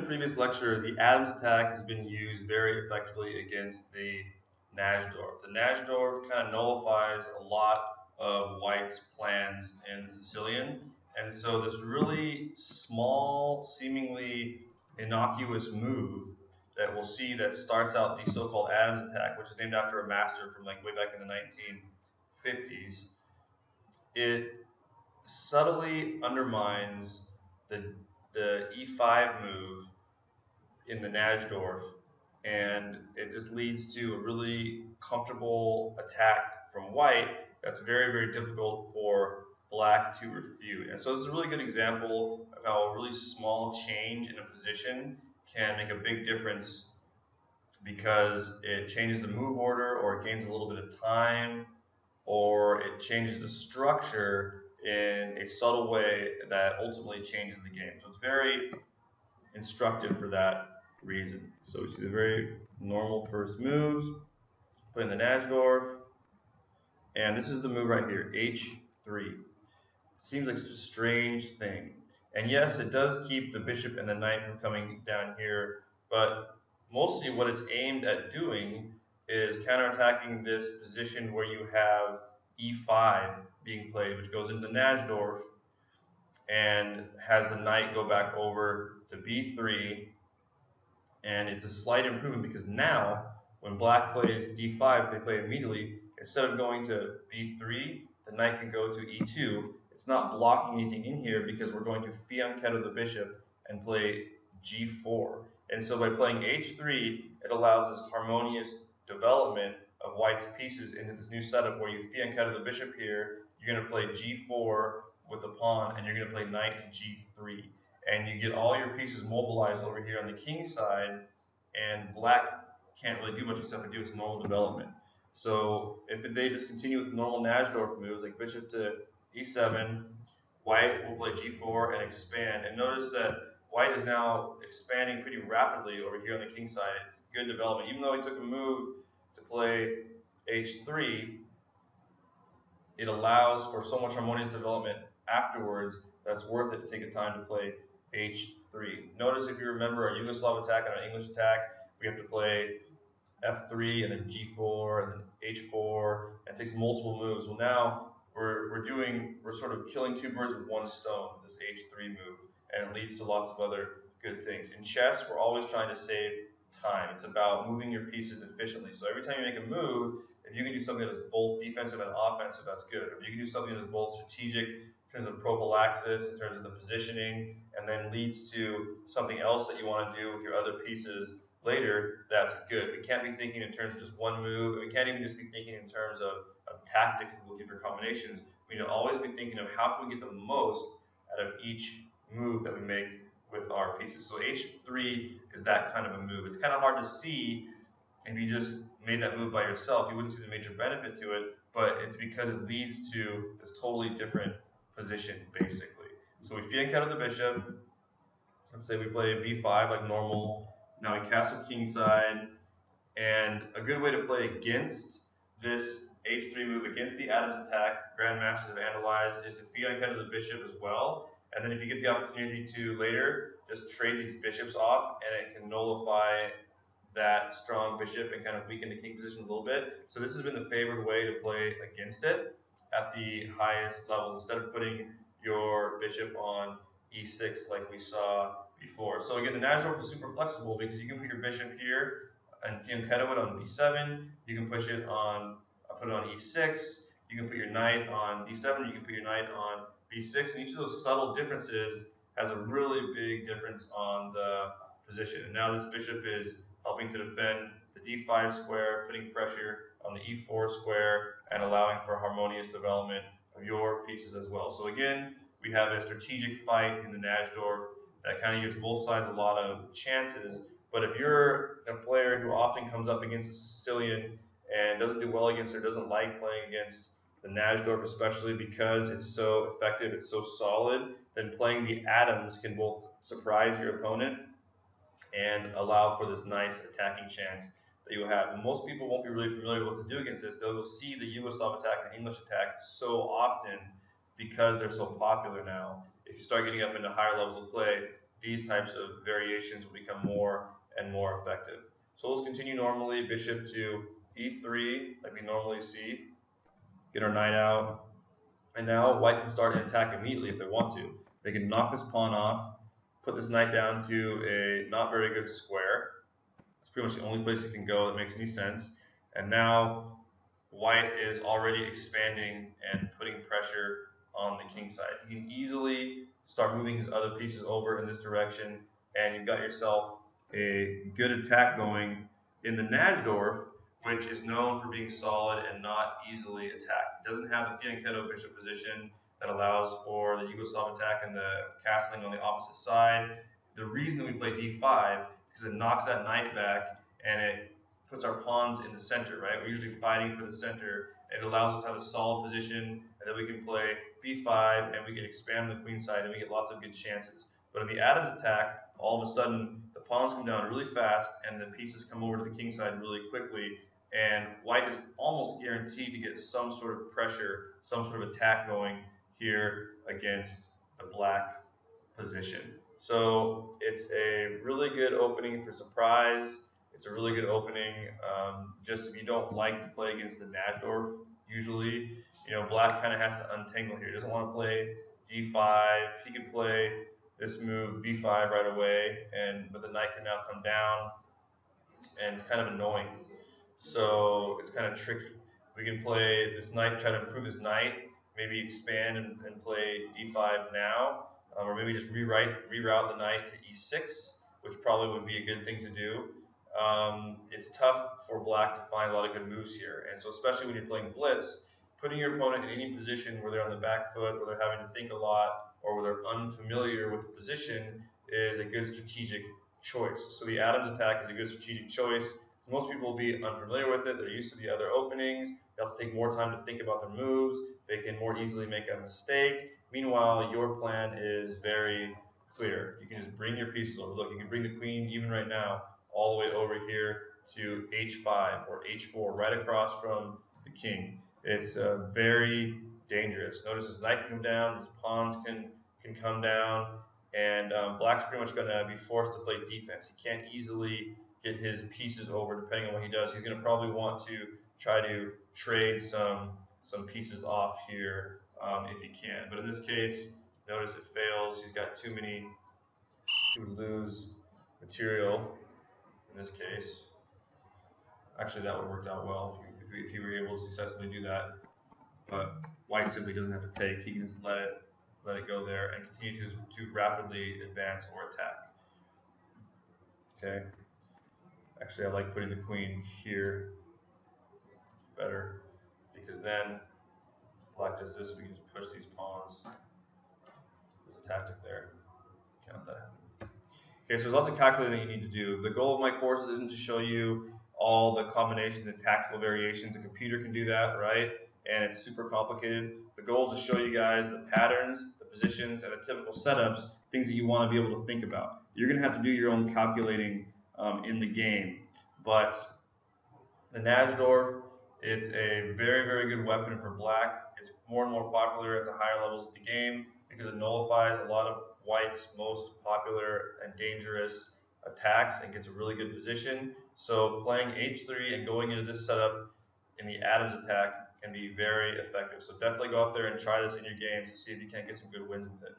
previous lecture, the Adams attack has been used very effectively against the Najdorf. The Najdorf kind of nullifies a lot of White's plans in Sicilian, and so this really small, seemingly innocuous move that we'll see that starts out the so-called Adams attack, which is named after a master from like way back in the 1950s, it subtly undermines the e5 move in the Najdorf, and it just leads to a really comfortable attack from White that's very, very difficult for Black to refute. And so this is a really good example of how a really small change in a position can make a big difference because it changes the move order, or it gains a little bit of time, or it changes the structure in a subtle way that ultimately changes the game. So it's very instructive for that reason. So we see the very normal first moves, playing the Najdorf, and this is the move right here, h3. Seems like a strange thing. And yes, it does keep the bishop and the knight from coming down here, but mostly what it's aimed at doing is counterattacking this position where you have e5 being played, which goes into the Najdorf and has the knight go back over to b3. And it's a slight improvement because now when Black plays d5, they play immediately. Instead of going to b3, the knight can go to e2. It's not blocking anything in here because we're going to fianchetto the bishop and play g4. And so by playing h3, it allows this harmonious development of White's pieces into this new setup where you fianchetto the bishop here, you're going to play g4 with the pawn, and you're going to play knight to g3. And you get all your pieces mobilized over here on the king side, and Black can't really do much except for do its normal development. So if they just continue with normal Najdorf moves like bishop to e7, White will play g4 and expand. And notice that White is now expanding pretty rapidly over here on the king side. It's good development. Even though he took a move to play h3, it allows for so much harmonious development afterwards that's worth it to take the time to play h3. Notice, if you remember our Yugoslav attack and our English attack, we have to play f3 and then g4 and then h4, and it takes multiple moves. Well, now we're sort of killing two birds with one stone with this h3 move, and it leads to lots of other good things. In chess, we're always trying to save time. It's about moving your pieces efficiently. So every time you make a move, if you can do something that is both defensive and offensive, that's good. If you can do something that is both strategic in terms of prophylaxis, in terms of the positioning, and then leads to something else that you want to do with your other pieces later, that's good. We can't be thinking in terms of just one move. We can't even just be thinking in terms of tactics and looking for combinations. We need to always be thinking of how can we get the most out of each move that we make with our pieces. So h3 is that kind of a move. It's kind of hard to see if you just made that move by yourself. You wouldn't see the major benefit to it, but it's because it leads to this totally different position, basically. So we fianchetto the bishop. Let's say we play b5 like normal. Now we castle kingside, and a good way to play against this h3 move, against the Adams attack, grandmasters have analyzed, is to fianchetto the bishop as well. And then if you get the opportunity to later, just trade these bishops off, and it can nullify that strong bishop and kind of weaken the king position a little bit. So this has been the favored way to play against it at the highest levels, instead of putting your bishop on e6 like we saw before. So again, the Najdorf is super flexible because you can put your bishop here and fianchetto it on b7. You can push it on, put it on e6. You can put your knight on d7. You can put your knight on b6. And each of those subtle differences has a really big difference on the position. And now this bishop is helping to defend the d5 square, putting pressure on the e4 square, and allowing for harmonious development of your pieces as well. So again, we have a strategic fight in the Najdorf that kind of gives both sides a lot of chances. But if you're a player who often comes up against a Sicilian and doesn't do well against her, doesn't like playing against the Najdorf, especially because it's so effective, it's so solid, then playing the Adams can both surprise your opponent and allow for this nice attacking chance that you have. And most people won't be really familiar with what to do against this. They will see the Yugoslav attack and English attack so often because they're so popular now. If you start getting up into higher levels of play, these types of variations will become more and more effective. So let's continue normally, bishop to e3, like we normally see, get our knight out, and now white can start an attack immediately if they want to. They can knock this pawn off, put this knight down to a not very good square. It's pretty much the only place it can go that makes any sense. And now white is already expanding and putting pressure on the king side. You can easily start moving his other pieces over in this direction, and you've got yourself a good attack going in the Najdorf, which is known for being solid and not easily attacked. It doesn't have the fianchetto bishop position that allows for the Yugoslav attack and the castling on the opposite side. The reason that we play d5 is because it knocks that knight back and it puts our pawns in the center, right? We're usually fighting for the center. It allows us to have a solid position, and then we can play b5, and we can expand the queen side, and we get lots of good chances. But in the Adams attack, all of a sudden, the pawns come down really fast, and the pieces come over to the king side really quickly, and white is almost guaranteed to get some sort of pressure, some sort of attack going here against the black position. So it's a really good opening for surprise. It's a really good opening just if you don't like to play against the Najdorf. Usually, black kind of has to untangle here. He doesn't want to play d5. He could play this move b5 right away, but the knight can now come down, and it's kind of annoying. So it's kind of tricky. We can play this knight, try to improve this knight, maybe expand and play d5 now, or maybe just reroute the knight to e6, which probably would be a good thing to do. It's tough for black to find a lot of good moves here, and so especially when you're playing blitz, putting your opponent in any position where they're on the back foot, where they're having to think a lot, or where they're unfamiliar with the position is a good strategic choice. So the Adams attack is a good strategic choice. So most people will be unfamiliar with it. They're used to the other openings. They have to take more time to think about their moves. They can more easily make a mistake. Meanwhile, your plan is very clear. You can just bring your pieces over. Look, you can bring the queen, even right now, all the way over here to h5 or h4, right across from the king. It's very dangerous. Notice his knight can come down, his pawns can come down, and black's pretty much going to be forced to play defense. He can't easily get his pieces over depending on what he does. He's going to probably want to try to trade some pieces off here if he can. But in this case, notice it fails. He's got too many. He would lose material in this case. Actually, that would have worked out well if you were able to successfully do that. But white simply doesn't have to take. He can just let it go there and continue to rapidly advance or attack. Okay. Actually, I like putting the queen here better, because then black does this. We can just push these pawns. There's a tactic there. Count that. Okay, so there's lots of calculating that you need to do. The goal of my courses isn't to show you all the combinations and tactical variations. A computer can do that, right? And it's super complicated. The goal is to show you guys the patterns, the positions, and the typical setups, things that you want to be able to think about. You're going to have to do your own calculating in the game. But the Najdorf, it's a very, very good weapon for black. It's more and more popular at the higher levels of the game because it nullifies a lot of white's most popular and dangerous attacks and gets a really good position. So playing h3 and going into this setup in the Adams attack can be very effective. So definitely go out there and try this in your games to see if you can't get some good wins with it.